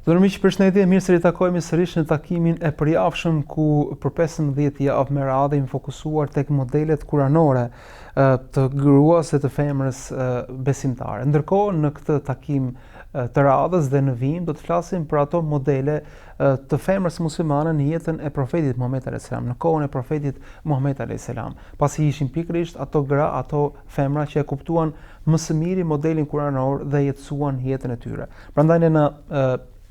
Dërmiq, përshëndetje, mirë se ritakojmë sërish në takimin e përjavshëm ku për 15 javë me radhë jemi fokusuar tek modelet kuranore të gruas e të femrës besimtare. Ndërkohë në këtë takim të radhës dhe në vijim do të flasim për ato modele të femrës muslimane në jetën e profetit Muhammed a.s. në kohën e profetit Muhammed a.s. Pasi ishin pikërisht ato gra, ato femra që e kuptuan më së miri modelin kuranor dhe jetësuan jetën e tyre. Prandaj ne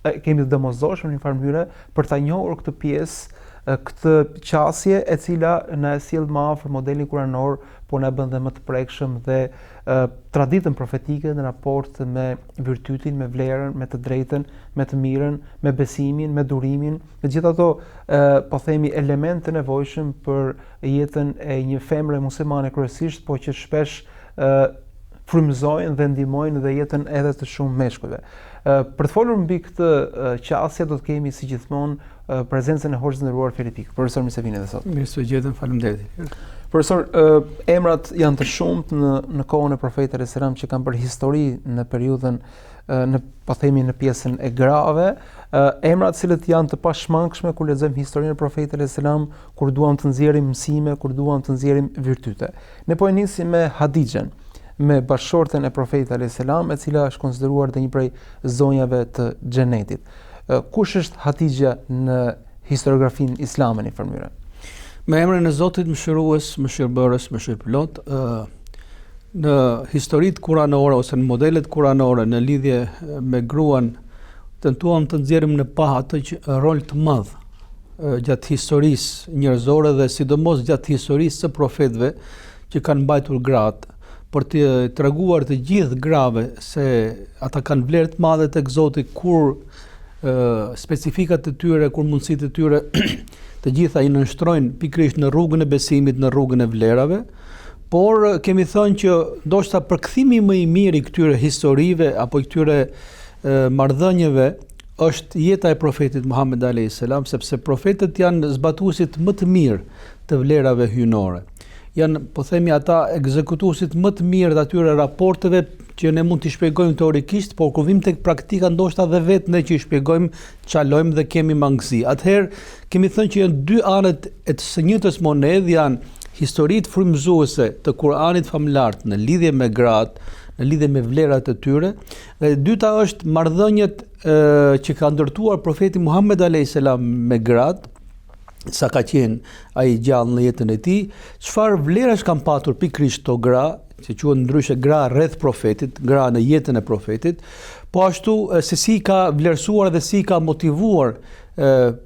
kemi të domosdoshëm në një farë mënyrë për ta njohur këtë pjesë, këtë qasje e cila na e sjell më afër modelin kuranor, por na bën dhe më të prekshëm dhe traditën profetike në raport me virtytin, me vlerën, me të drejtën, me të mirën, me besimin, me durimin, me gjithë ato po themi elemente të nevojshëm për jetën e një femre muslimane kryesisht, po që shpesh frymëzojnë dhe ndihmojnë dhe jetën edhe të shumë meshkujve. Për të folur mbi këtë qasje do të kemi si gjithmonë prezencën e hoxhës nderuar Filipik. Profesor, mirë se vini edhe sot. Mirë se u gjetëm, faleminderit. Profesor, emrat janë të shumtë në kohën e profetit a.s. që kanë bërë histori në periudhën në pjesën e grave, emrat cilët janë të pashmangshme kur lexojmë historinë e profetit a.s. kur duam të nxjerrim mësime, kur duam të nxjerrim virtyte. Ne po e nisim me Hadixhen, me bashorten e profetit a.s. e cila është konsideruar dhe një prej zonjave të xhenetit. Kush është Hadixha në historiografinë islame në formëre? Me emrin e Zotit mëshirues, mëshirbërës, mëshirplot, në historitë kuranore ose në modelet kuranore në lidhje me gruan tentuam të nxjerrim në pa atë rol të madh gjatë historisë njerëzore dhe sidomos gjatë historisë së profetëve që kanë mbajtur gratë, për të treguar të gjithë grave se ata kanë vlerë të madhe tek Zoti kur specifikat e tyre, kur mundësitë e tyre të gjitha i nënshtrojnë pikërisht në rrugën e besimit, në rrugën e vlerave, por kemi thënë që ndoshta përkthimi më i mirë i këtyre historive apo i këtyre marrëdhënieve është jeta e profetit Muhammed a.s. sepse profetët janë zbatuesit më të mirë të vlerave hyjnore. Janë, po themi, ata ekzekutuesit më të mirë të atyre raporteve që ne mund t'i shpjegojmë teorikisht, por kur vim tek praktika ndoshta dhe vetë ne që i shpjegojmë, çalojmë dhe kemi mangësi. Atëherë kemi thënë që janë dy anët e së njëjtës monedhe, janë historitë frymëzuese të Kuranit famulart në lidhje me gratë, në lidhje me vlerat e tyre, dhe e dyta është marrëdhëniet që ka ndërtuar profeti Muhammed a.s. me gratë, sa ka qenë ai gjallë në jetën e tij, çfarë vlerash kanë patur pikërisht to gra, që quhen ndryshe gra rreth profetit, gra në jetën e profetit, po ashtu se si ka vlerësuar dhe si ka motivuar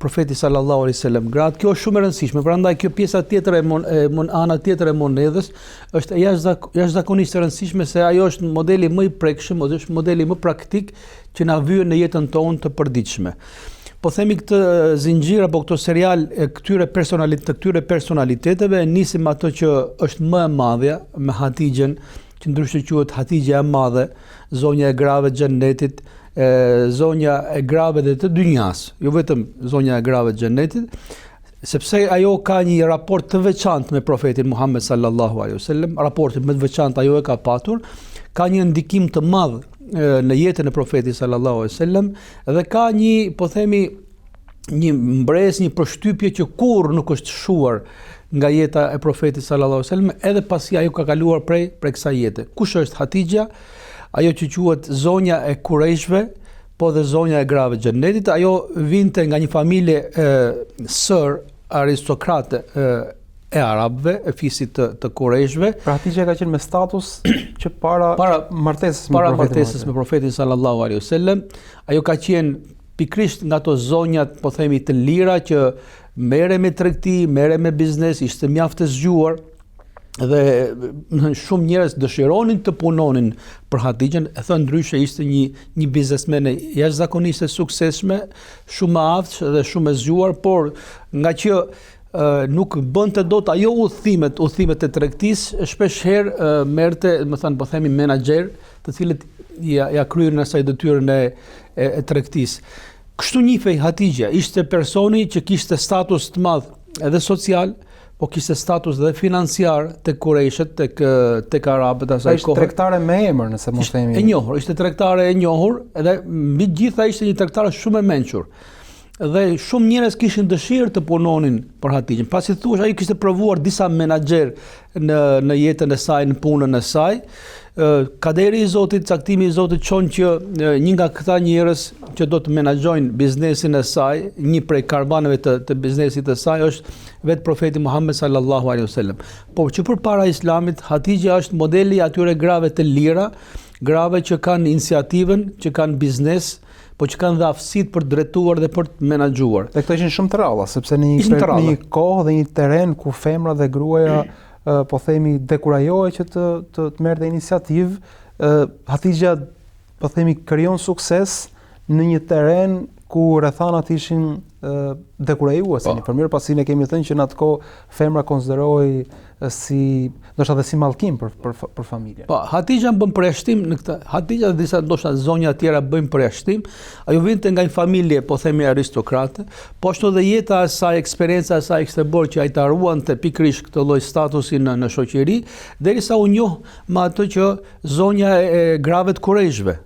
profeti sallallahu alaihi wasallam gratë. Kjo është shumë e rëndësishme. Prandaj kjo pjesa tjetër ana tjetër e monedhës është jashtëzakonisht e rëndësishme se ajo është modeli më i prekshëm, ose është modeli më praktik që na vjen në jetën tonë të përditshme. Po themi këtë zinxhir apo këto serial e këtyre personaliteteve, nisim ato që është më e madhja me Hadixhen, që ndryshe quhet Hadixha e madhe, zonja e grave të xhennetit, zonja e grave dhe të dynjas, jo vetëm zonja e grave të xhennetit, sepse ajo ka një raport të veçantë me profetin Muhammed sallallahu alaihi wasallam, raportin më të veçantë ajo e ka patur, ka një ndikim të madh në jetën e profetit sallallahu alaihi wasallam dhe ka një, po themi, një mbresë, një përshtypje që kurrë nuk është shuar nga jeta e profetit sallallahu alaihi wasallam, edhe pasi ajo ka kaluar prej kësaj jete. Kush është Hadixha? Ajo që quhet zonja e Kurajshve, po dhe zonja e grave të xhennetit. Ajo vinte nga një familje sër aristokrate e arabëve, e fisit të Kurajshve. Pra Hadixha ka qenë me status që para martesës me profetin sallallahu alaihi wasallam. Ajo ka qenë pikrisht nga ato zonjat, po themi, të lira që merre me tregti, merre me biznes, ishte mjaft e zgjuar dhe shumë njerëz dëshironin të punonin për Hadixhen, e thënë ndryshe ishte një biznesmene jashtëzakonisht e suksesshme, shumë e aftësh dhe shumë e zgjuar, por nga që nuk bënte dot ajo udhimet e tregtisë, shpesh herë merrte, po themi menaxher, të cilët ja kryenin asaj detyrën e tregtisë. Kështu njihej Hatixha, ishte personi që kishte status të madh edhe social, po kishte status dhe financiar tek kurejshet, tek arabët asaj kohe. Ishte tregtare me emër, nëse mos themi. E njohur, ishte tregtare e njohur, edhe mbi gjitha ishte një tregtare shumë e mençur. Dhe shumë njerëz kishin dëshirë të punonin për Hatixhën. Pasi thuaç ai kishte provuar disa menaxher në jetën e saj, në punën e saj. Kaderi i Zotit, caktimi i Zotit çon që një nga këta njerëz që do të menaxhojnë biznesin e saj, një prej karvanëve të biznesit të saj është vetë profeti Muhammed sallallahu alaihi wasallam. Po që përpara Islamit, Hatixha është modeli atyre grave të lira, grave që kanë iniciativën, që kanë biznes, po që kanë dhe aftësitë për të drejtuar dhe për të menaxhuar. Dhe këto ishin shumë të ralla, sepse në një kohë dhe një terren ku femra dhe gruaja po themi dekurajohej që të merrte iniciativë, Hatixha po themi krijon sukses në një terren ku rrethanat ishin dekurajuese. Në përmirë pasi ne kemi thënë që në atë kohë femra konsiderohej ndoshta dhe si mallkim për familjen. Po, Hatixha bën përjashtim në këtë. Hatixha dhe disa ndoshta zonja të tjera bëjnë përjashtim. Ajo vinte nga një familje, po themi aristokrate, po ashtu dhe jeta e saj, eksperjenca e saj kishte bërë që ai ta ruante pikërisht këtë lloj statusi në shoqëri, derisa u njoh me ato që zonja e grave të kurejshve,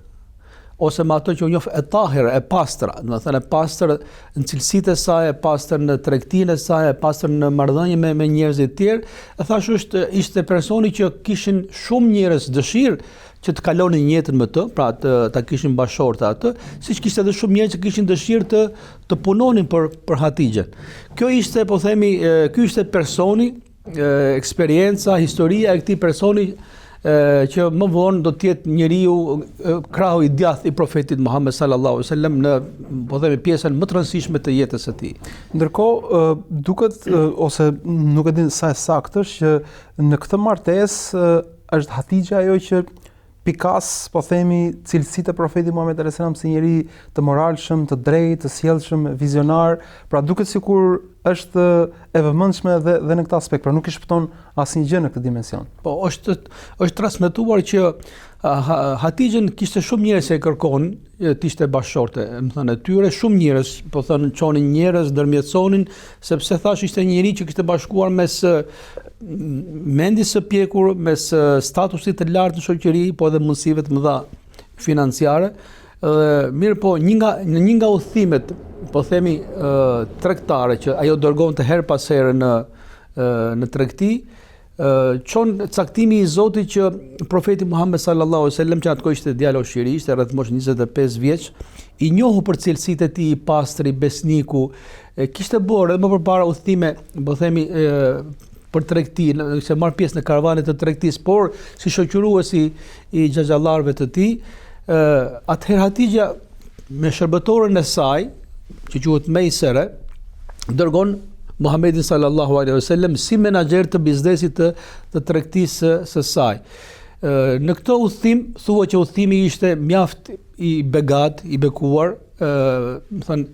ose me ato që u njoh e tahira, e pastra, do të thënë e pastër në cilësitë e saj, e pastër në tregtinë e saj, e pastër në marrëdhënie me njerëz të tjerë. E thash ishte personi që kishin shumë njerëz dëshirë që të kalonin jetën me të, pra ta kishin bashortë atë, siç kishte edhe shumë njerëz që kishin dëshirë të punonin për Hatixhën. Kjo ishte, po themi, ky ishte personi, eksperienca, historia e këtij personi që më vonë do të jetë njeriu krahu i djathtë i profetit Muhammed sallallahu alaihi wasallam në, po themi, pjesën më të rëndësishme të jetës së tij. Ndërkohë duket ose nuk e di sa e saktë është që në këtë martesë është Hatixha ajo që pikas, po themi, cilësitë e profetit Muhammed sallallahu alaihi wasallam si njeri të moralshëm, të drejtë, të sjellshëm, vizionar, pra duket sikur është e vëmendshme dhe në këtë aspekt, pra nuk i shpëton asnjë gjë në këtë dimension. Po, është transmetuar që Hatixhën kishte shumë njerëz që e kërkonin të ishte bashorte, më thënë tyre shumë njerëz, po thënë çonin njerëz, ndërmjetësonin, sepse thash ishte një njerëz që kishte bashkuar mes mendjes së pjekur, mes statusit të lartë në shoqëri, po edhe mundësive të mëdha financiare. Mirë po, një nga udhimet, po themi tregtare që ajo dërgonte her pas here në tregti, çon caktimi i Zotit që profeti Muhammed sallallahu alaihi wasallam, që atko ishte djalë oshiri, ishte rreth moshë 25 vjeç, i njohur për cilësitë e tij, i pastër, i besniku, kishte bërë edhe më përpara udhime, po themi për tregti, se marr pjesë në karavanet të tregtisë, por si shoqëruesi i xhaxhallarëve të tij. Atëherë Hatixha me shërbëtorën e saj, që quhet Mejsere, dërgon Muhammedin sallallahu alaihi wasallam si menaxher të biznesit të tregtisë së saj. Në këtë udhim thuhet që udhimi ishte mjaft i begat, i bekuar, më thënë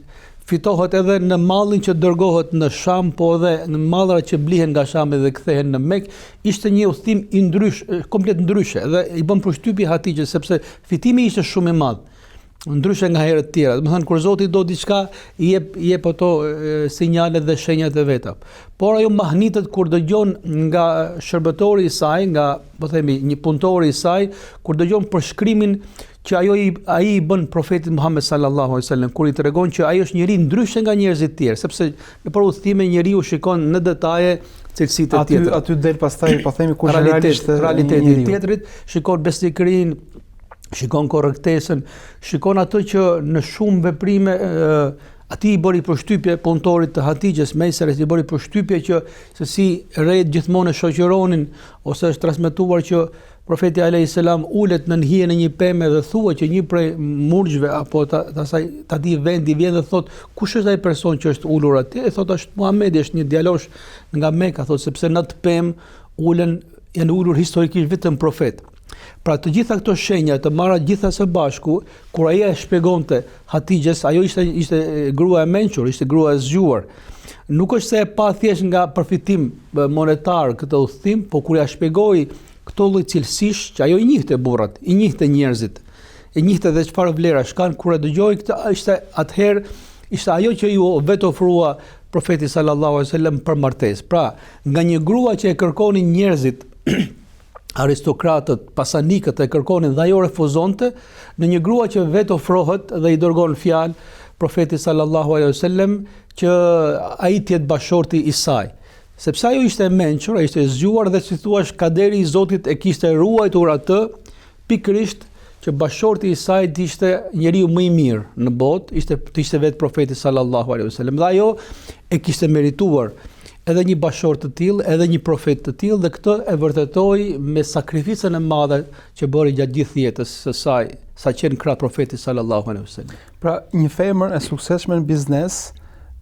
fitohet edhe në mallin që dërgohet në Sham, po edhe në mallrat që blihen nga Shami dhe kthehen në Mekë. Ishte një udhim i komplet ndryshe dhe i bën përshtypje Hatixhës sepse fitimi ishte shumë i madh, ndryshe nga herët të tjera. Domethënë kur Zoti do diçka i jep ato sinjalet dhe shenjat e veta. Por ajo mahnitet kur dëgjon nga shërbëtori i saj, nga, po themi, një punëtori i saj, kur dëgjon përshkrimin që ai i bën profetit Muhammed sallallahu alaihi wasallam, kur i tregon që ai është njeri ndryshe nga njerëzit e tjerë, sepse nëpër udhime njeriu shikon në detaje cilësitë e tjera. Aty del pastaj, po themi, kush realiteti i tjetrit, shikon besnikërinë, shikon korrektesën, shikon ato që në shumë veprime ati i bëri përshtypje punëtorit të Hatixhës, Mejseres i bëri përshtypje që se si rejt gjithmonë e shoqëronin, ose është transmetuar që profeti alayhis salam ulet në hijen e një pemë dhe thua që një prej murgjve apo ta di vendi vjen dhe thot kush është ai person që është ulur atje, e thot është Muhamedi, është një djalosh nga Mekka, thot sepse në atë pemë janë ulur historikisht vetëm profet. Pra të gjitha këto shenja të marra gjitha së bashku, kur ajo e shpjegonte Hatixhes, ajo ishte grua e mençur, ishte grua e zgjuar. Nuk është se e pa thjesht nga përfitim monetar këtë udhëtim, po kur ja shpjegoi këto lloj cilësish që ajo i njihte burrat, i njihte njerëzit, i njihte edhe çfarë vlerash kanë, kur e dëgjoi këtë, ishte ajo që ju vetë ofrua profeti sallallahu alaihi wasallam për martesë. Pra, nga një grua që e kërkonin njerëzit, aristokratët, pasanikët e kërkonin dhe ajo refuzonte, në një grua që vetë ofrohet dhe i dërgon fjalë profeti sallallahu alaihi wasallam që ai të jetë bashorti i saj. Sepse ajo ishte e mençur, ai ishte e zgjuar dhe si thuaç kaderi i Zotit e kishte ruajtur atë pikërisht që bashorti i saj ishte njeriu më i mirë në botë, ishte vetë profeti sallallahu alaihi wasallam. Dhe ajo e kishte merituar edhe një bashort të tillë, edhe një profet të tillë, dhe këtë e vërtetoi me sakrificën e madhe që bëri gjatë gjithë jetës së saj, sa qenë krah profetit sallallahu alaihi wasallam. Pra, një femër e suksesshme në biznes,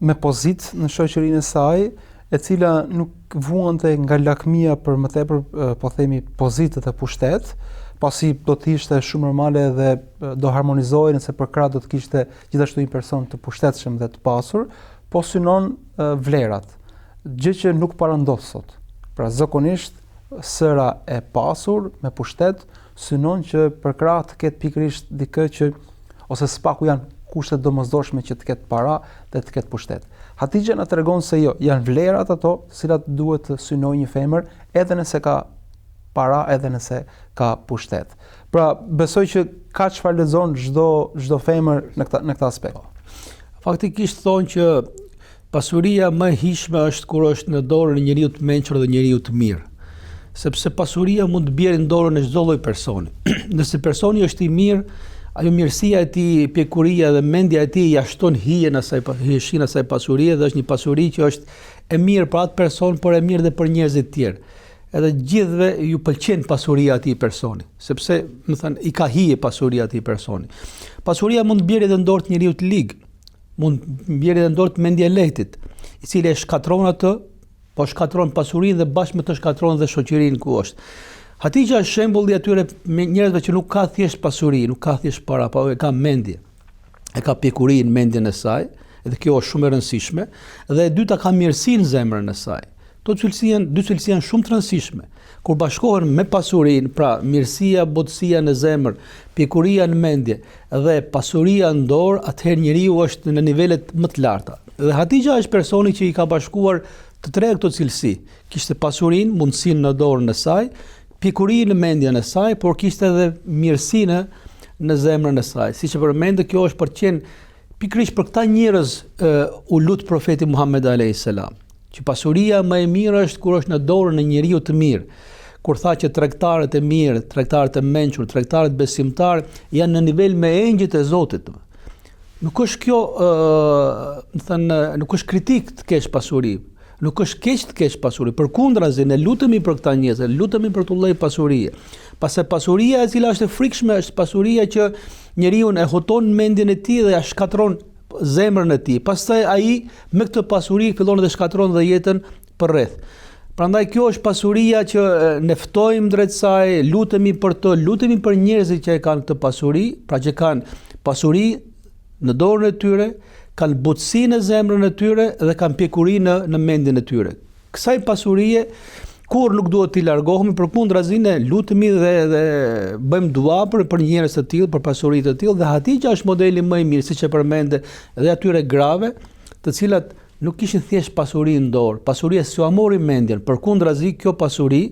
me pozitë në shoqërinë e saj, e cila nuk vuante nga lakmia për më tepër, po themi, pozitët e pushtet, pasi do të ishte shumë normale dhe do harmonizohej nëse për krah do të kishte gjithashtu një person të pushtetshëm dhe të pasur, po synon vlerat, gjë që nuk parandodh sot. Pra zakonisht sëra e pasur me pushtet synon që për krah të ketë pikërisht dikë që ose spaku janë kushtet domosdoshme që të ketë para dhe të ketë pushtet. Hatixha na tregon se jo, janë vlerat ato të cilat duhet të synojë një femër edhe nëse ka para, edhe nëse ka pushtet. Pra, besoj që ka çfarë lexon çdo femër në këtë aspekt. Faktikisht thonë që pasuria më e hijshme është kur është në dorën e njeriu të mençur dhe njeriu të mirë. Sepse pasuria mund të bjerë në dorën e çdo lloj personi. Nëse personi është i mirë, ajo mirësia e tij, pjekuria dhe mendja e tij ja shton hijen asaj pasurie dhe është një pasuri që është e mirë për atë person, por e mirë edhe për njerëzit tjerë. Edhe gjithëve ju pëlqen pasuria e atij personi, sepse, më thënë, i ka hije pasuria e atij personi. Pasuria mund të bjerë edhe në dorë të njeriu të ligë, mund të bjerë edhe në dorë të mendjelehtit, i cili e shkatron atë, po shkatron pasurinë dhe bashkë me të shkatron dhe shoqërinë ku është. Hatixha është shembulli atyre njerëzve që nuk ka thjesht pasuri, nuk ka thjesht para, po e ka mendje. E ka pjekurinë, mendjen e saj, edhe kjo është shumë e rëndësishme, dhe e dyta ka mirësinë në zemrën e saj. Dy cilësi janë shumë të rëndësishme. Kur bashkohen me pasurinë, pra mirësia, botësia në zemër, pjekuria në mendje dhe pasuria në dorë, atëherë njeriu është në nivelet më të larta. Dhe Hatixha është personi që i ka bashkuar të tre këto cilësi. Kishte pasurinë, mundësinë në dorën e saj, pjekurinë në mendjen e saj, por kishte edhe mirësinë në zemrën e saj. Siç e përmendë, kjo është për të qenë pikërisht për këta njerëz u lut profeti Muhammed alayhis salam, që pasuria më e mirë është kur është në dorën e njeriu të mirë. Kur tha që tregtarët e mirë, tregtarët e mençur, tregtarët besimtar janë në nivel me engjëjt e Zotit. Nuk është kjo, nuk është kritik të kesh pasuri. Nuk është keq të kesh pasuri, përkundrazi ne lutemi për këta njerëz, lutemi për këtë lloj pasurie. Pasi pasuria e cila është e frikshme është pasuria që njeriu e huton mendjen e tij dhe ja shkatron zemrën e tij. Pastaj ai me këtë pasuri fillon të shkatron dhe jetën përreth. Prandaj kjo është pasuria që ne ftojmë drejt saj, lutemi për të, lutemi për njerëzit që e kanë këtë pasuri, pra që kanë pasuri në dorën e tyre, kanë butësi në zemrën e tyre dhe kanë pjekurinë në mendjen e tyre. Kësaj pasurie kur nuk duhet t'i largohemi, përkundrazi ne lutemi dhe bëjmë dua për njerëz të tillë, për pasuri të tillë, dhe Hatixha është modeli më i mirë, siç e përmendë, dhe atyre grave, të cilat nuk kishin thjesht pasuri në dorë. Pasuria s'u mori mendjen, përkundrazi kjo pasuri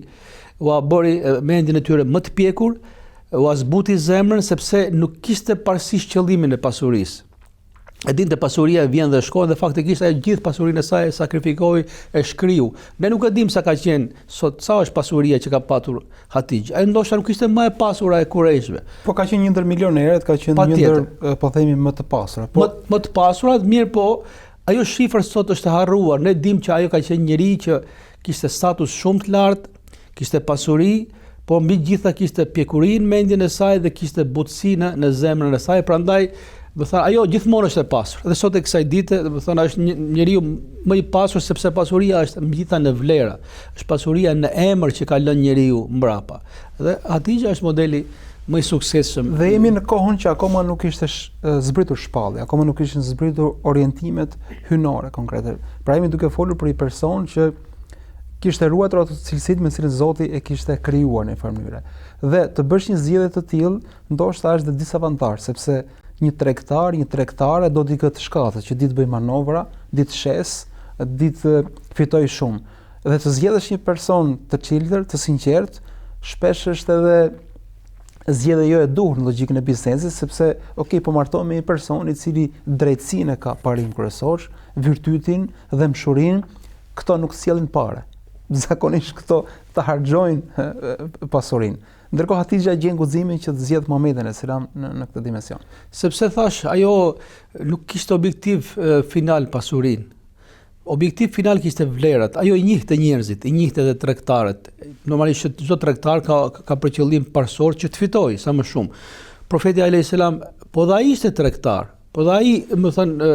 u bëri mendjen e tyre më të pjekur, u zbuti zemrën sepse nuk kishte parësisht qëllimin e pasurisë. E dinte pasuria vjen dhe shkon dhe faktikisht ajo gjithë pasurinë e saj e sakrifikoi, e shkriu. Ne nuk e dim sa ka qenë sot, sa është pasuria që ka patur Hatixha. Ai ndoshta nuk ishte më e pasura e kurreshve. Po ka qenë një ndër milionerët, ka qenë një ndër, po themi, më të pasura. Po më të pasura, mirë, po ajo shifër sot është e harruar. Ne dim që ajo ka qenë njëri që kishte status shumë të lartë, kishte pasuri, po mbi gjitha kishte pjekurinë në mendjen e saj dhe kishte butësinë në zemrën e saj. Prandaj Do të thënë ajo gjithmonë është e pasur. Dhe sot e kësaj dite, do të thënë është njeriu më i pasur sepse pasuria është mbyta në vlera. Është pasuria në emër që ka lënë njeriu mbrapa. Dhe Hatixha është modeli më i suksesshëm. Dhe jemi në kohën që akoma nuk ishte zbritur shpallja, akoma nuk ishin zbritur orientimet hynore konkrete. Pra jemi duke folur për një person që kishte ruajtur ato cilësitë me cilën Zoti e kishte krijuar në një mënyrë. Dhe të bësh një zgjedhje të tillë, ndoshta është dhe disavantazh, sepse një tregtare do t'i këtë shkatët, që di të bëj manovra, di të shes, di të fitoj shumë. Dhe të zgjedhësh një person të çelëtër, të sinqert, shpesh është edhe zgjedhja jo e duhur në logjikën e biznesit, sepse po martohem me një person i cili drejtsinë ka parim kryesor, virtytin dhe mshurinë, këto nuk sjellin parë. Zakonisht këto të harxojnë pasurinë. Ndërkohë Hatixha gjen guximin që të zgjedh Muhamedit selam në këtë dimension. Sepse thash, ajo nuk kishte objektiv final pasurinë. Objektiv final kishte vlerat. Ajo i njihte njerëzit, i njihte edhe tregtarët. Normalisht çdo tregtar ka për qëllim parsor që të fitojë sa më shumë. Profeti alayhis salam, po dhe ai ishte tregtar. Po dhe ai, më thënë,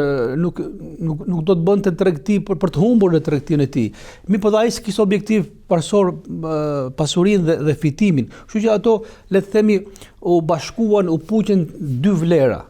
nuk do të bënte tregti për të humbur në tregtinë e tij. Mirë, po dhe ai s'kishte objektiv parsor pasurinë dhe fitimin. Kështu që ato, le të themi, u bashkuan, u puqën dy vlera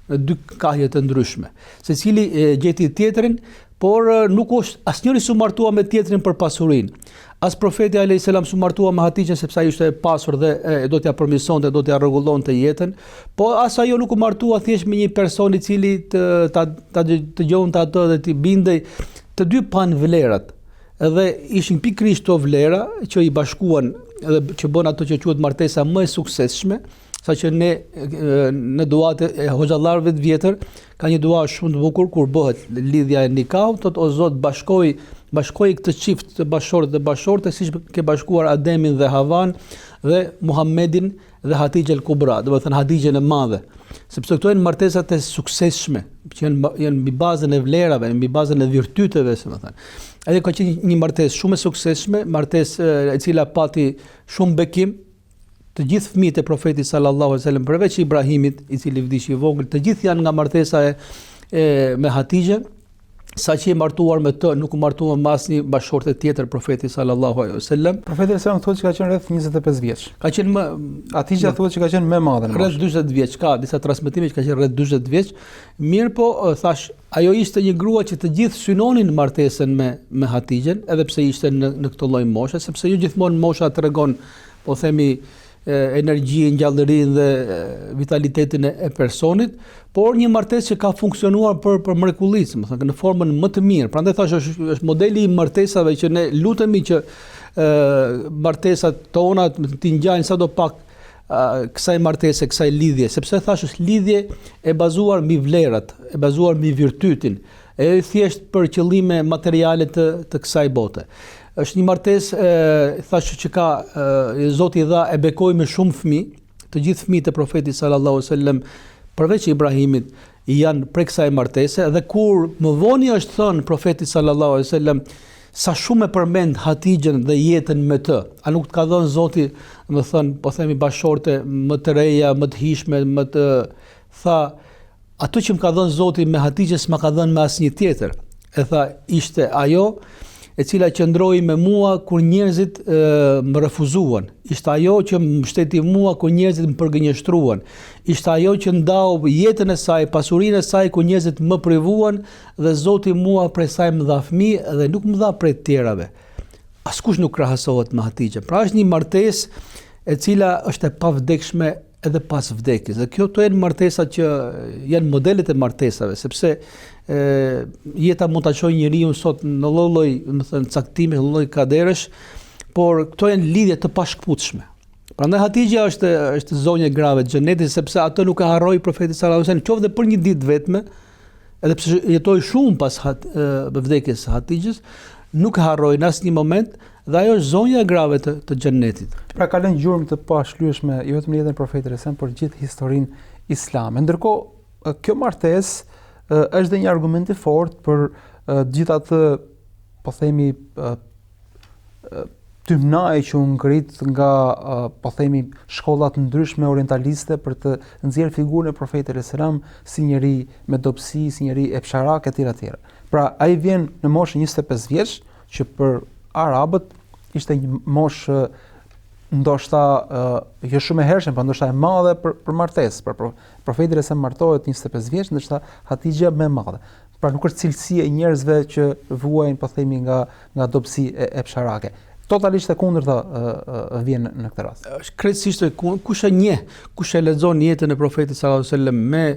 në dy kahje të ndryshme. Secili gjeti tjetrin, por nuk është asnjëri s'u martua me tjetrin për pasurinë. As profeti alayhis salam s'u martua me Hatixhen sepse ai ishte e pasur dhe do t'ia përmirësonte, do t'ia rregullonte jetën, po as ajo nuk u martua thjesht me një person i cili ta dëgjonte atë dhe t'i bindej. Të dy pan vlerat. Edhe ishin pikërisht to vlera që i bashkuan dhe që bën ato që quhet martesa më e suksesshme, saqë ne në duat e hoxhallarëve të vjetër ka një dua shumë të bukur kur bëhet lidhja e nikahut, thotë o Zot bashkoj këtë çift të bashortë siç ke bashkuar Ademin dhe Havan dhe Muhammedin dhe Hatixhen Kubra, do të thënë Hatixhen e madhe. Sepse këto janë martesat e suksesshme, që janë mbi bazën e vlerave, mbi bazën e virtyteve, domethënë. Ajo ka qenë një martesë shumë e suksesshme, martesë e cila pati shumë bekim. Të gjithë fëmijët e profetit sallallahu alaihi wasallam përveç Ibrahimit, i cili vdiq i vogël, të gjithë janë nga martesa me Hatixhen. Saqë e martuar me të, nuk u martua me asnjë bashortë tjetër profeti sallallahu alaihi wasallam. Profeti sallallahu thotë që ka qenë rreth 25 vjeç. Ka qenë Hatixha thotë që ka qenë më e madhe. Rreth 40 vjeç, ka disa transmetime që ka qenë rreth 40 vjeç. Mirë po, thash, ajo ishte një grua që të gjithë synonin martesën me Hatixhen, edhe pse ishte në këtë lloj moshe, sepse jo gjithmonë mosha tregon, po themi, energjinë, gjallërinë dhe vitalitetin e personit, por një martesë që ka funksionuar për mrekullisë, më thënë, në formën më të mirë. Prandaj thash është modeli i martesave që ne lutemi që martesat tona të ngjajnë sadopak kësaj martese, kësaj lidhje, sepse thash është lidhje e bazuar mbi vlerat, e bazuar mbi virtytin, e thjesht për qëllime materiale të kësaj bote. Është një martesë thash që ka Zoti i dha e bekoi me shumë fëmijë, të gjithë fëmijët e profetit sallallahu alaihi wasallam përveç Ibrahimit janë prej kësaj martese, dhe kur më voni është thënë profeti sallallahu alaihi wasallam sa shumë e përmend Hatixhen dhe jetën me të, a nuk të ka dhënë Zoti, më thënë, po themi bashorte më të reja, më të hishme, më të tha, ato që më ka dhënë Zoti me Hatixhen s'ma ka dhënë me asnjë tjetër. E tha, ishte ajo e cila qëndroi me mua kur njerëzit më refuzuan. Ishte ajo që më mbështeti mua kur njerëzit më përgënjeshtruan. Ishte ajo që ndau jetën e saj, pasurinë e saj kur njerëzit më privuan dhe Zoti mua prej saj më dha fëmijë dhe nuk më dha prej të tjerave. Askush nuk krahasohet me Hatixhen. Pra është një martesë e cila është e pavdekshme edhe pas vdekjes. Dhe këto janë martesat që janë modelet e martesave, sepse jeta mund ta çojë njeriu sot në lloj, më thënë, caktime, në lloj kaderësh, por këto janë lidhje të pashkputshme. Prandaj Hatixha është zonja e grave të xhenetit, sepse ato nuk e harroi profeti sallallahu alajhi wasallam, qoftë për një ditë vetme, edhe pse jetoi shumë pas vdekjes së Hatixhës, nuk e harroi në asnjë moment, dhe ajo është zonja e grave të xhenetit. Pra ka lënë gjurmë të pashlyeshme jo vetëm në jetën e profetit sallallahu alajhi wasallam, por gjithë historinë islame. Ndërkohë kjo martesë është dhe një argument i fortë për gjithë atë, po themi, tymnaj që u ngrit nga po themi shkolla të ndryshme orientaliste për të nxjerrë figurën e Profetit alayhis salam si njeri me dobësi, si njeri epsharak etj etj. Pra ai vjen në moshën 25 vjeç, që për arabët ishte një moshë ndoshta jo shumë e hershme, por ndoshta e madhe për martesë. Për Profeti alayhis salam martohet 25 vjeç, ndoshta Hatixha më e madhe. Pra nuk është cilësia e njerëzve që vuajnë po themi nga dobësi epsharake. Totalisht e kundërta vjen në këtë rast. Është krejtësisht kush e njeh, kush e lexon jetën e Profetit sallallahu alajhi wasallam me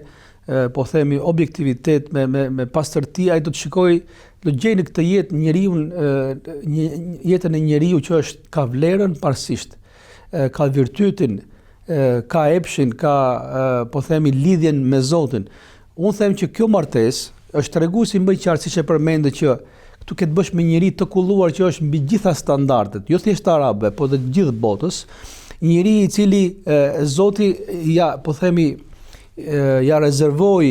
po themi objektivitet, me pastërti, ai do të shikojë, do të gjejë në këtë jetë njeriu, jetën e njeriu që është ka vlerën parsisht, ka virtytin, ka epshin, ka po themi lidhjen me Zotin. Unë them që kjo martesë është treguesi më i qartë, siç e përmendë, që këtu ke të bësh me njëri të kulluar që është mbi gjitha standardet, jo thjesht arabe, po dhe gjithë botës, njëri i cili Zoti po themi ja rezervoi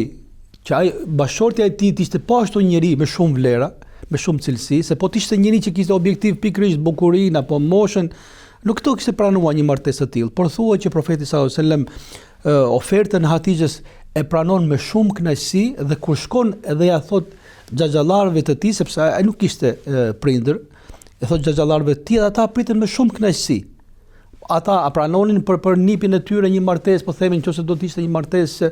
që ai bashortja e tij të ishte po ashtu njëri me shumë vlera, me shumë cilësi, se po të ishte njëri që kishte objektiv pikërisht bukurinë apo moshën, nuk këto kishte pranuar një martesë të tillë, por thuhet që Profeti sallallahu alajhi wasallam ofertën e Hatixhës e pranon me shumë kënaqësi dhe kur shkon edhe ja thot xhaxhallarëve të tij, sepse ai nuk kishte prindër, e thot xhaxhallarëve të tij dhe ata pritën me shumë kënaqësi. Ata pranonin për nipin e tyre një martesë, po themi nëse do të ishte një martesë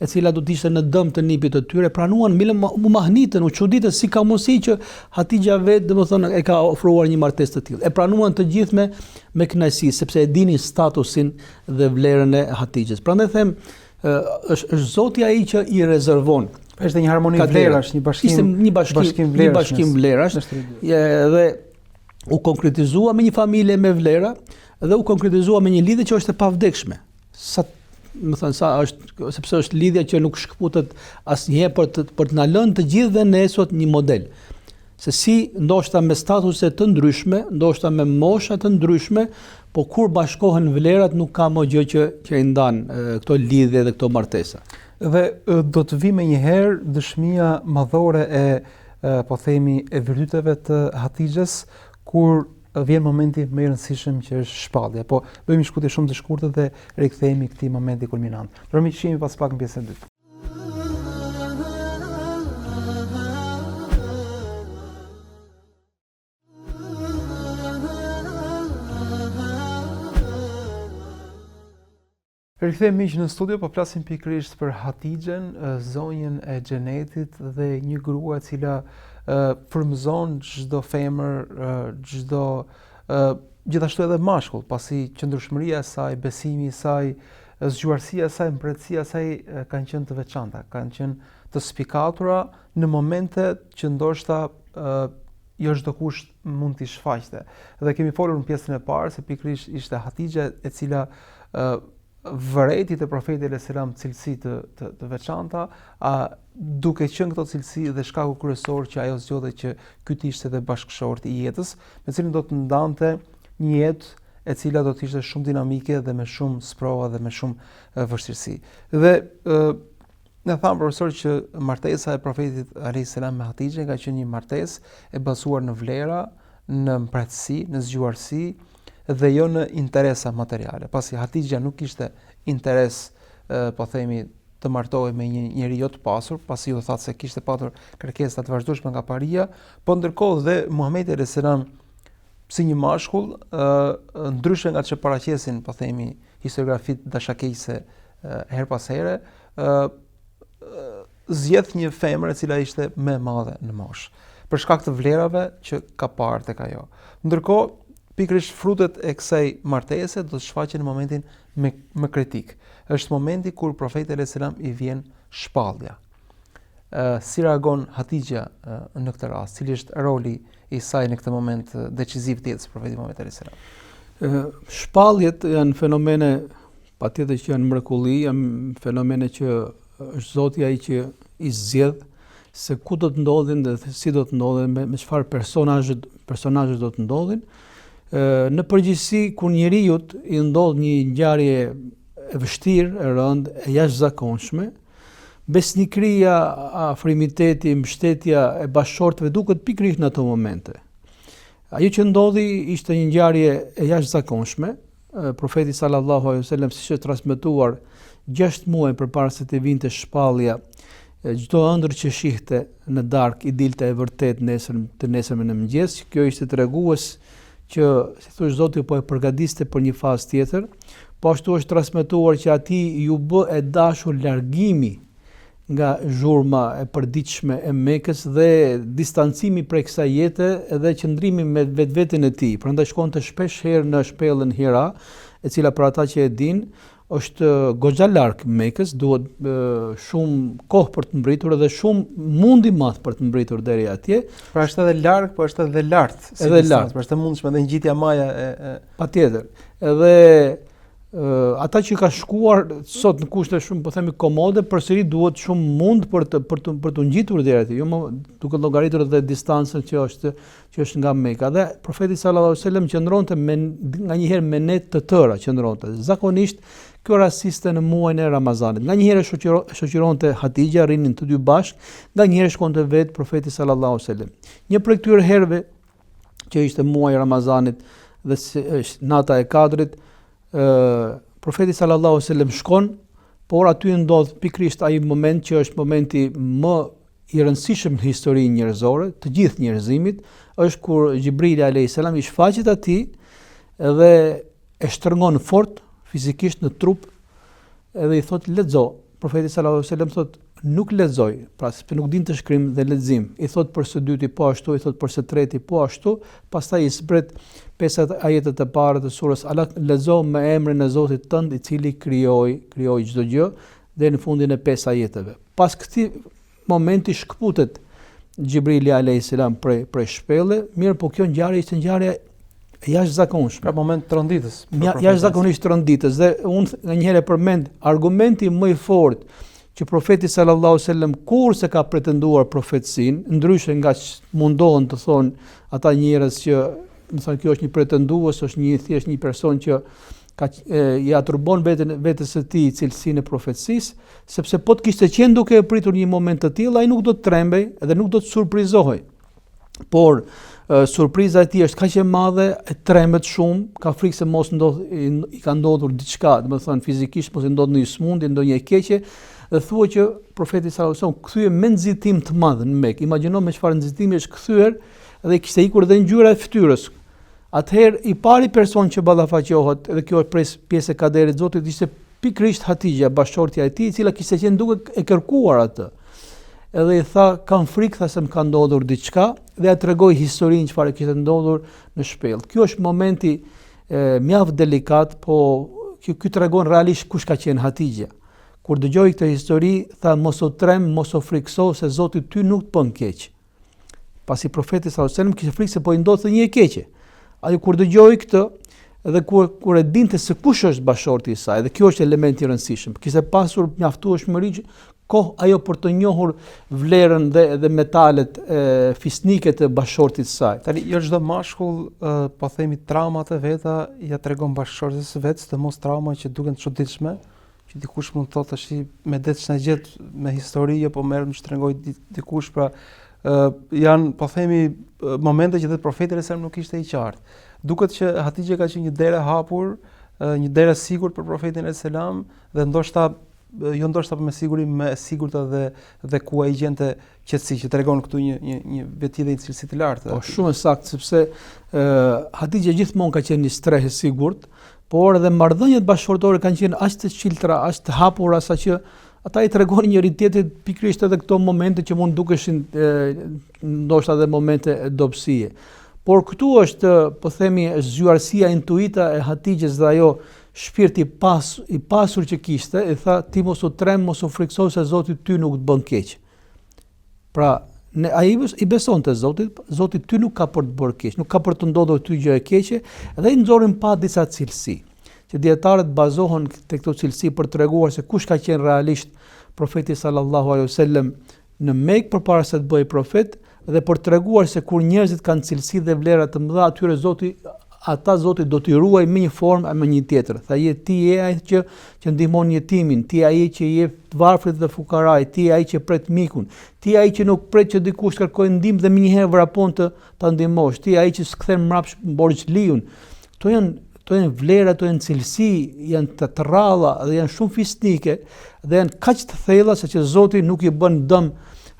e cila do të ishte në dëm të nipit të tyre, pranuan u mahnitën, u çuditën si ka mundësi që Hatixha vetë domethënë e ka ofruar një martesë të tillë. E pranuan të gjithë me kënaqësi, sepse e dinin statusin dhe vlerën e Hatixhës. Prandaj them është Zoti ai që i rezervon. Është një harmoni vlerash, një bashkim vlerash, dhe u konkretizua me një familje me vlera dhe u konkretizua me një lidhje që është e pavdekshme. Sepse është lidhja që nuk shkputet asnjëherë për të na lënë të gjithëve ne sot një model. Se si ndoshta me statuse të ndryshme, ndoshta me mosha të ndryshme, po kur bashkohen vlerat nuk ka më gjë që i ndan këto lidhje dhe këto martesa. Dhe do të vi me njëherë dëshmia madhore po themi e virtyteve të Hatixhës, kur vjen momenti më i rëndësishëm që është shpallja. Po bëjmë një shkputje shumë të shkurtër dhe rikthehemi këtij momenti kulminant. Por më shihemi pas pak në pjesën e dytë. Rikthehemi në studio, po flasim pikërisht për Hatixhen, zonjën e xhenetit dhe një grua e cila frymëzon çdo femër, gjithashtu edhe mashkull, pasi qëndrueshmëria e saj, besimi i saj, zgjuarësia e saj, mbretësia e saj kanë qenë të veçanta, kanë qenë të spikatura në momente që ndoshta jo çdo kush mund t'i shfaqte. Dhe kemi folur në pjesën e parë se pikërisht ishte Hatixha e cila vëreti të Profetit alayhis salam cilësi të veçanta, duke qenë këto cilësi dhe shkaku kryesor që ajo zgjodhe që ky të ishte dhe bashkëshorti i jetës, me cilin do të ndante një jetë e cila do të ishte shumë dinamike dhe me shumë sprova dhe me shumë vështirësi. Dhe ne thamë profesor që martesa e Profetit alayhis salam me Hatixhen ka qenë një martesë e bazuar në vlera, në mbretësi, në zgjuarësi dhe jo në interesa materiale. Pasi Hatixha nuk kishte interes, po themi, të martohej me një njeri jo të pasur, pasi u thatë se kishte patur kërkesa të vazhdueshme nga paria, po ndërkohë dhe Muhamedi alayhis salam si një mashkull, ndryshe nga që paraqesin, po themi, historiografit dashakeqëse her pas here, zgjedh një femër e cila ishte më e madhe në moshë, për shkak të vlerave që ka parë tek ajo. Ndërkohë, pikërisht frutet e kësaj martese do të shfaqen në momentin më kritik. Është momenti kur Profeti alayhis salam i vjen shpallja. Si reagon Hatixha në këtë rast? Cili është roli i saj në këtë moment deciziv të jetës së Profetit Muhamedit alayhis salam? Shpalljet janë fenomene patjetër që janë mrekulli, janë fenomene që është Zoti ai që i zgjedh se ku do të ndodhin dhe si do të ndodhin, me çfarë personazhe do të ndodhin. Në përgjithësi, kur njeriu i ndodh një ngjarje e vështirë, e rëndë, e jashtëzakonshme, besnikëria, afrimiteti, mbështetja e bashkëshortëve duket pikërisht në ato momente. Ajo që ndodhi ishte një ngjarje e jashtëzakonshme. Profeti sallallahu alaihi wasallam, siç është transmetuar 6 muaj përpara se të vinte shpallja, çdo ëndër që shihte në darkë i dilte e vërtet nesër në mëngjes. Kjo ishte tregues që, si thosh Zoti, po e përgatiste për një fazë tjetër. Po ashtu është transmetuar që atij ju bë e dashur largimi nga zhurma e përditshme e Mekës dhe distancimi prej kësaj jete dhe qëndrimi me vetveten e tij. Prandaj shkonte shpesh herë në shpellën Hira, e cila për ata që e dinë është goxha larg Mekës, duhet shumë kohë për të mbritur dhe shumë mundi madh për të mbritur deri atje. Pra është edhe larg, po është edhe lart. Edhe lart. Pra është e mundshme edhe ngjitja maja patjetër. Edhe ata që ka shkuar sot në kushte shumë, po themi, komode, përsëri duhet shumë mund për të ngjitur deri atje, jo më duke llogaritur edhe distancën që është nga Meka. Dhe profeti sallallahu alajhi wasallam qëndronte nganjëherë me net të tëra, qëndronte. Zakonisht kjo rasiste në muajin e Ramazanit. Nganjëherë shoqëronte Hatixha, rinin të dy bashk, nganjëherë shkonte vetë profeti sallallahu alajhi wasallam. Një prej këtyre herëve që ishte muaji i Ramazanit dhe nata e Kadrit, profeti sallallahu alajhi wasallam shkon, por aty ndodh pikërisht ai moment që është momenti më i rëndësishëm në historinë njerëzore, të gjithë njerëzimit, është kur Xhibrili alayhis salam i shfaqet atij dhe e shtrëngon fort fizikisht në trup edhe i thot lexo. Profeti sallallahu alajhi wasallam thot nuk lexoj, pra sepse nuk dinte shkrim dhe lexim. I thot për së dyti po ashtu, i thot për së treti po ashtu, pastaj i zbret 5 ajetet e para të surës Alaq, lexo me emrin e Zotit tënd i cili krijoi çdo gjë, dhe në fundin e 5 ajeteve. Pas këtij momenti shkputet Xhibrili alayhis salam prej shpellë, mirë, po kjo ngjarje ishte ngjarje jashtëzakonshme. Pra moment tronditës. Jashtëzakonisht tronditës, dhe unë nganjëherë përmend argumenti më i fortë që profeti sallallahu alajhi wasallam kur se ka pretenduar profetësinë, ndryshe nga mundohen të thonë ata njerëz që, më thonë, kjo është një pretendues, është thjesht një person që i aturbon vetes së tij cilësinë e profetësisë, sepse po të kishte qenë duke e pritur një moment të tillë, ai nuk do të trembej dhe nuk do të surprizohej. Por surpriza e tij është kaq e madhe, e trembet shumë, ka frikë se mos i ka ndodhur diçka, domethënë fizikisht mos i ndodh ndonjë smundje, ndonjë e keqe, dhe thua që profeti sallallahu alajhi wasallam kthye me nxitim të madh në Mekë. Imagjino me çfarë nxitimi është kthyer dhe kishte ikur edhe ngjyra e fytyrës. Atëherë i pari person që ballafaqohet, dhe kjo është pjesë e kaderit të Zotit, ishte pikërisht Hatixha, bashortja e tij, e cila kishte qenë duke e kërkuar atë. Edhe i tha, kam frikë, tha se më ka ndodhur diçka, dhe ja tregoi historinë çfarë kishte ndodhur në shpellë. Ky është momenti mjaft delikat, po ky tregon realisht kush ka qenë Hatixha. Kur dëgjoi këtë histori, tha mos u trem, mos u frikso, se Zoti ty nuk të bën keq. Pasi profeti sallallahu alajhi wasallam kishte frikë se po i ndodhte një e keqe. Ai kur dëgjoi këtë, dhe kur e dinte se kush është bashorti i saj, dhe kjo është elementi i rëndësishëm, kishte pasur mjaftueshmëri kohë ajo për të njohur vlerën dhe metalet fisnike të bashortit të saj. Tani jo çdo mashkull, po themi, traumat e veta ja tregon bashortës së vet, të mos trauma që duken të çuditshme, që dikush mund të thotë tash me det që na gjet me histori, po merr më shtrëngoj dikush, pra janë, po themi, momente që vetë profeti sallallahu nuk ishte i qartë. Duket që Hatixha ka qenë një derë hapur, një derë e sigurt për profetin sallallahu, dhe ndoshta me siguri më e sigurta dhe ku ai gjente qetësi, që tregon këtu një veti dhe një cilësi të lartë. Po shumë saktë, sepse Hatixha gjithmonë ka qenë një streh i sigurt, por edhe marrëdhëniet bashkëtorë kanë qenë aq të çiltra, aq të hapura, saqë ata i tregonin njëri tjetrit pikërisht edhe këto momente që mund dukeshin ndoshta edhe momente dobësie. Por këtu është, po themi, zgjuarësia intuita e Hatixhës dhe ajo shpirti i pasur që kishte, i tha ti mos u trem, mos u frikso, se Zoti ty nuk të bën keq. Pra, ai i besonte Zotit, Zoti ty nuk ka për të bërë keq, nuk ka për të ndodhur ty gjë e keqe, dhe i nxorën pa disa cilësi, që dietarët bazohen te këto cilësi për të treguar se kush ka qenë realisht profeti sallallahu alaihi wasallam në Mekë përpara se të bëhej profet, dhe për të treguar se kur njerëzit kanë cilësi dhe vlera të mëdha, atyre Zoti ata Zoti do t'i ruaj me një formë e me një tjetër. Tha ti je ai që ndihmon jetimin, ti ai që je të varfrit dhe fukaraj, ti ai që pret mikun, ti ai që nuk pret që dikush kërkojë ndihmë dhe më njëherë vrapon ta ndihmosh, ti ai që s'kthen mbrapsht borxhliun. Kto janë vlera, kto janë cilësi, janë të rralla dhe janë shumë fisnike dhe janë kaq të thella saqë Zoti nuk i bën dëm,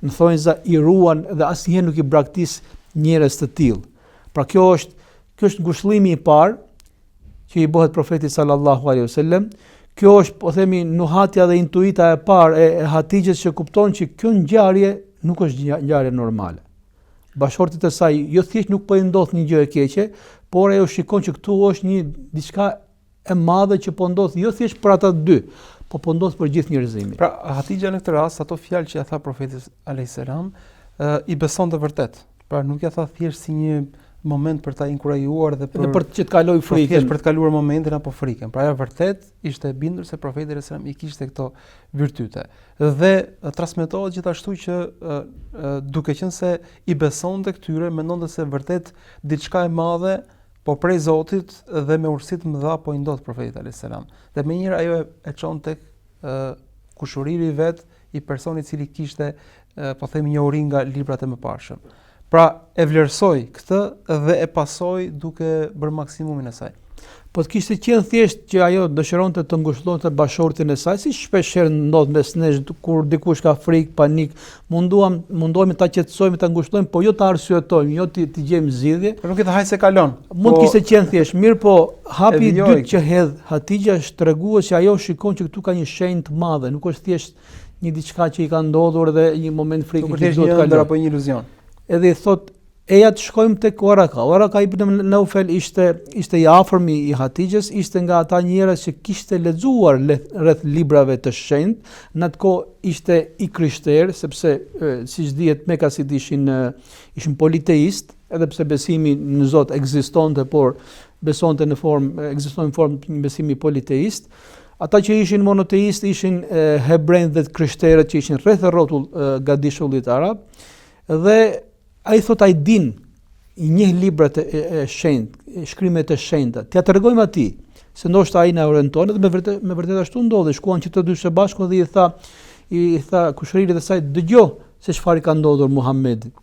në thonjza i ruan dhe asnjëherë nuk i braktis njerëz të tillë. Pra kjo është ngushëllimi i parë që i bëhet profetit sallallahu alaihi wasallam. Kjo është, po themi, nuhatja dhe intuita e parë e Hatixhes që kupton që kjo ngjarje nuk është ngjarje normale. Bashortit e saj jo thjesht nuk po i ndodh një gjë e keqe, por ajo shikon që këtu është një diçka e madhe që po ndodh jo thjesht për ata dy, po ndodh për gjithë njerëzimin. Pra Hatixha në këtë rast ato fjalë që ja tha profeti alayhis salam i beson të vërtet. Pra nuk ja tha thjesht si një moment për ta inkurajuar dhe për që të kaloj frikën, për të kaluar momentin apo frikën. Pra ajo vërtet ishte e bindur se profeti alayhis salam i kishte këto virtyte. Dhe transmetohet gjithashtu që duke qenë se i besonte këtyre, mendonte se vërtet diçka e madhe po prej Zotit dhe me urësi të mëdha po i ndodh profetit alayhis salam. Dhe menjëherë ajo e çon tek kushuriri i vet i personit i cili kishte po themi një uri nga librat e mëparshëm. Pra e vlerësoj këtë dhe e pasoj duke bërë maksimumin e saj. Po të kishte qenë thjesht që ajo dëshironte të ngushëllonte bashortin e saj, si shpeshherë ndodh mes nesh kur dikush ka frikë, panik, mundohemi ta qetësojmë, ta ngushëllojmë, po jo ta arsyetojmë, jo të gjejmë zgjidhje. Por nuk e thaj se kalon. Mund të kishte qenë thjesht, mirë po hapi i dytë që hedh Hatixha është tregues që ajo shikon që këtu ka një shenjë të madhe, nuk është thjesht një diçka që i ka ndodhur dhe një moment frikë që duhet të kalojë apo një iluzion. Edhe i thot, eja të shkojmë tek Waraka. Waraka ibn Naufel ishte i afërmi i Hatixhes, ishte nga ata njerëz që kishte lexuar rreth librave të shenjtë, në atë kohë ishte i krishterë, sepse siç dihet mekasit ishin politeist, edhe pse besimi në Zot ekzistonte, por besonte ekzistonte në formë një besimi politeist. Ata që ishin monoteist ishin hebrejt dhe krishterët që ishin rreth rrotull gadishullit arab, dhe ai thot ai din, i njeh librat e shenjtë, shkrimet e shenjta. T'ia tregojmë atij, se ndoshta ai na orienton dhe me vërtet ashtu ndodhi. Shkuan që të dy së bashku dhe i tha kushëririt e saj, dëgjoj se çfarë ka ndodhur Muhamedit.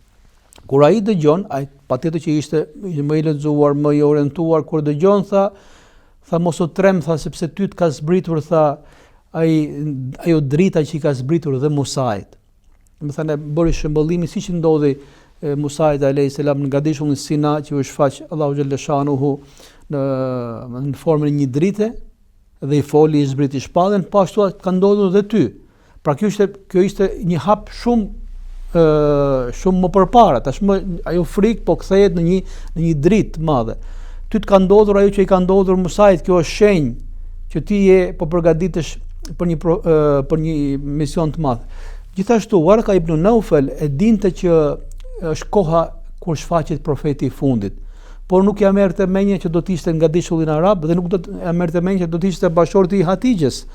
Kur ai dëgjon, ai patjetër që ishte më i lexuar, më i orientuar, kur dëgjon tha mos u trem, tha sepse ty të ka zbritur, tha ajo drita që i ka zbritur dhe Musait. Më thënë bëri shëmbëllimi siç ndodhi Musait alayhis salam në gadishullin Sina, që u shfaq Allahu xhalla shanuhu në formën e një drite dhe i foli, i zbriti shpallën, po ashtu ka ndodhur edhe ty. Pra kjo ishte një hap shumë më përpara. Tashmë ajo frikë po kthehet në një dritë të madhe. Ty të ka ndodhur ajo që i ka ndodhur Musait, kjo është shenjë që ti je po përgatitesh për një mision të madh. Gjithashtu Waraka ibn Naufel e dinte që është koha kur shfaqet profeti i fundit, por nuk ja merrte mendje që do të ishte nga dishullin arab dhe nuk do të ja merrte mendje që do të ishte bashorti i Hatixhes.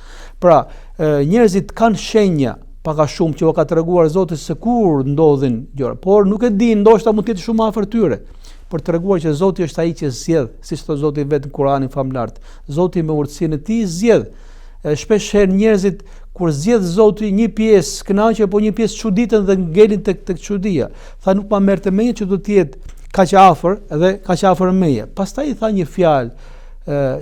Pra, njerëzit kanë shenja pak a shumë që u ka treguar Zoti se kur ndodhin gjëra, por nuk e din, ndoshta mund të jetë shumë afër tyre, për treguar që Zoti është ai që zgjedh, siç thot Zoti vetë në Kur'anin famlart. Zoti me urtësinë e tij zgjedh. Shpesh herë njerëzit kur zgjedh Zoti një pjesë kënaqje apo një pjesë çuditën dhe ngelin tek çudia. Tha nuk ma merrte mendje që do të jetë kaq afër dhe kaq afër meje. Pastaj i tha një fjalë,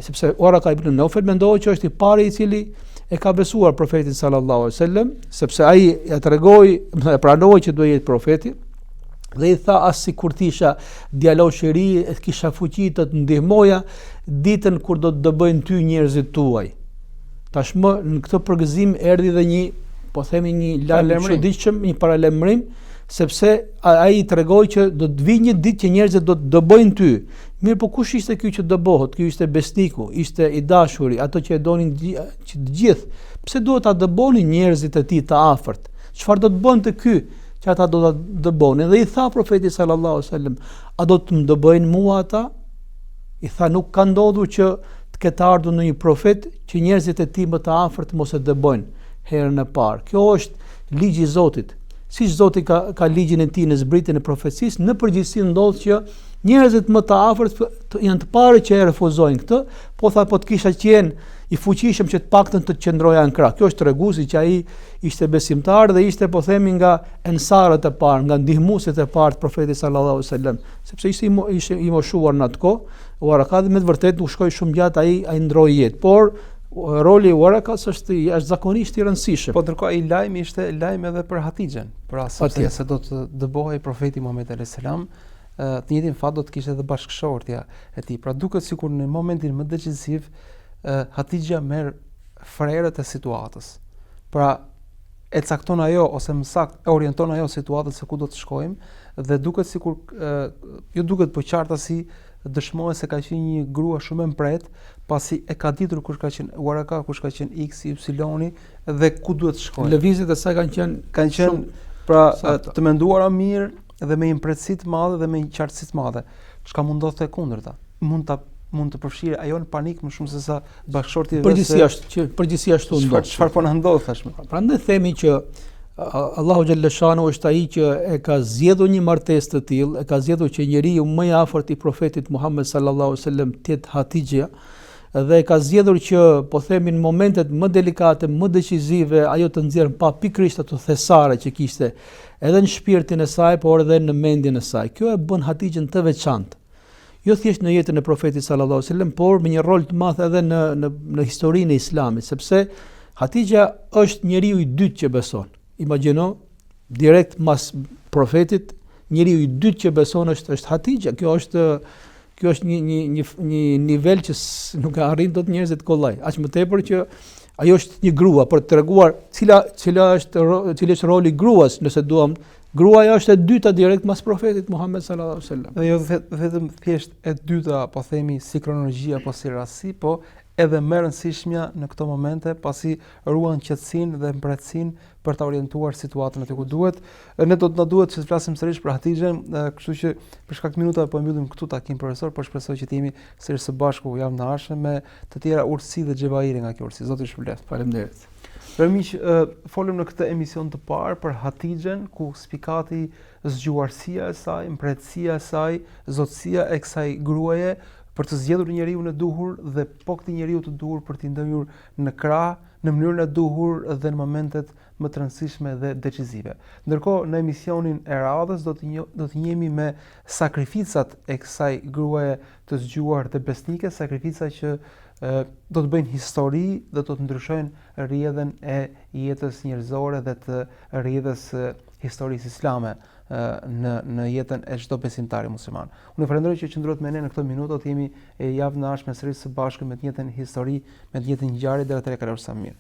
sepse Waraka ibn Naufel mendoi që është i pari i cili e ka besuar profetin sallallahu alaihi wasallam, sepse ai ja tregoi, e pranoi që do jetë profeti. Dhe i tha as sikur tisha djalosh i ri, kisha fuqi të ndihmoja ditën kur do të dëbojnë ty njerëzit tuaj. Tashmë në këtë përgëzim erdhi dhe një lajm i çuditshëm, një paralajmërim, sepse ai tregoi që do të vijë një ditë që njerëzit do të dëbojnë ty. Mirë, po kush ishte ky që dëbohet? Ky ishte besniku, ishte i dashuri, ato që e donin që të gjithë. Pse duhet ta dëbonin njerëzit e tij të afërt? Çfarë do të bënte ky që ata do ta dëbonin? Dhe i tha profeti sallallahu alaihi wasallam, a do të më dëbojnë mua ata? I tha nuk ka ndodhur që të ketë ardhur në një profet që njerëzit e tij më të afërt mos e dëbojnë herën e parë. Kjo është ligji i Zotit. Siç Zoti ka ligjin e tij në zbritjen e profecisë, në përgjithësi ndodh që Njerëzit më të afërt janë të parë që e refuzojnë këtë, po tha po të kisha qenë i fuqishëm që të paktën të qëndroja në krah. Kjo është treguesi që ai ishte besimtar dhe ishte, po themi, nga ensarët e parë, nga ndihmuesit e parë të profetit sallallahu alaihi wasallam, sepse ishte i moshuar në atë kohë. Waraka me të vërtetë u shkoi shumë gjatë, ai ndroi jetë, por roli i Warakas është zakonisht i rëndësishëm. Po ndërkohë ai lajmi ishte lajm edhe për Hatixhen, pra se do të dëbohej profeti Muhammed alayhis salam, të njëjtin fat do të kishte edhe bashkëshortja e tij. Pra duket sikur në momentin më decisiv Hatixha merr frerët e situatës. Pra e cakton ajo ose më saktë e orienton ajo situatën se ku do të shkojmë dhe duket sikur jo duket po qarta si dëshmohet se ka qenë një grua shumë e mpret, pasi e ka ditur kush ka qenë Waraka, kush ka qenë X, Y dhe ku duhet të shkojë. Lëvizjet e saj kanë qenë pra të menduara mirë dhe me impretësi të madhe dhe me një qartësi të madhe. Çka mund ndodhte kundërta? Mund të përfshirë ajo në panik më shumë se sa bashkëshorti i vet. Përgjithësi ashtu ndodh. Çfarë po na ndodh tashmë? Prandaj themi që Allahu xhalla shanu është ai që e ka zgjedhur një martesë të tillë, e ka zgjedhur që njeriu më i afërt i profetit Muhammed sallallahu alaihi wasallam të jetë Hatixha, dhe e ka zgjedhur që, po themi, në momentet më delikate, më decisive, ajo të nxjerrë pa pikërisht ato thesare që kishte edhe në shpirtin e saj, por edhe në mendjen e saj. Kjo e bën Hatixhen të veçantë. Jo thjesht në jetën e profetit sallallahu alaihi wasallam, por me një rol të madh edhe në historinë e Islamit, sepse Hatixha është njeriu i dytë që beson. Imagjino, direkt mas profetit, njeriu i dytë që beson është Hatixha. Kjo është një nivel që nuk e arrin dot njerëzit kollaj. Aq më tepër që ajo është një grua, për të treguar cili është roli i gruas, nëse duam. Gruaja është e dyta direkt mas profetit Muhammed sallallahu alaihi wasallam. Dhe jo vetëm thjesht e dyta, po themi, si kronologji apo si rasti, po edhe më e rëndësishmja në këto momente, pasi ruan qetësinë dhe mbretësinë për ta orientuar situatën aty ku duhet. Ne do të na duhet që të flasim sërish për Hatixhen, kështu që për shkak të minutave po mbyllim këtu takim profesor, por shpresoj që të jemi sërish së bashku javën e ardhshme me të tjera urtësi dhe xhevaire nga kjo urtësi. Zoti ju shpëlbeft. Faleminderit. Për miq, folëm në këtë emision të parë për Hatixhen, ku spikati zgjuarësia e saj, mbretësia e saj, zotësia e kësaj gruaje për të zgjedhur njeriu e duhur dhe po këtë njeriu të duhur për t'i ndëmur në krah, në mënyrën e duhur dhe në momentet më të rëndësishme dhe decisive. Ndërkohë në emisionin e radhës do të njemi me sakrificat e kësaj gruaje të zgjuar dhe besnike, sakrifica që do të bëjnë histori dhe do të ndryshojnë rrjedhën e jetës njerëzore dhe të rrjedhës historisë islame në jetën e çdo besimtari musliman. Unë falenderoj që qëndruat me ne në këto minuta, të jemi javën e ardhshme sërish së bashku me të njëjtën histori, me të njëjtën ngjarje deri atëherë kalofshi sa mirë.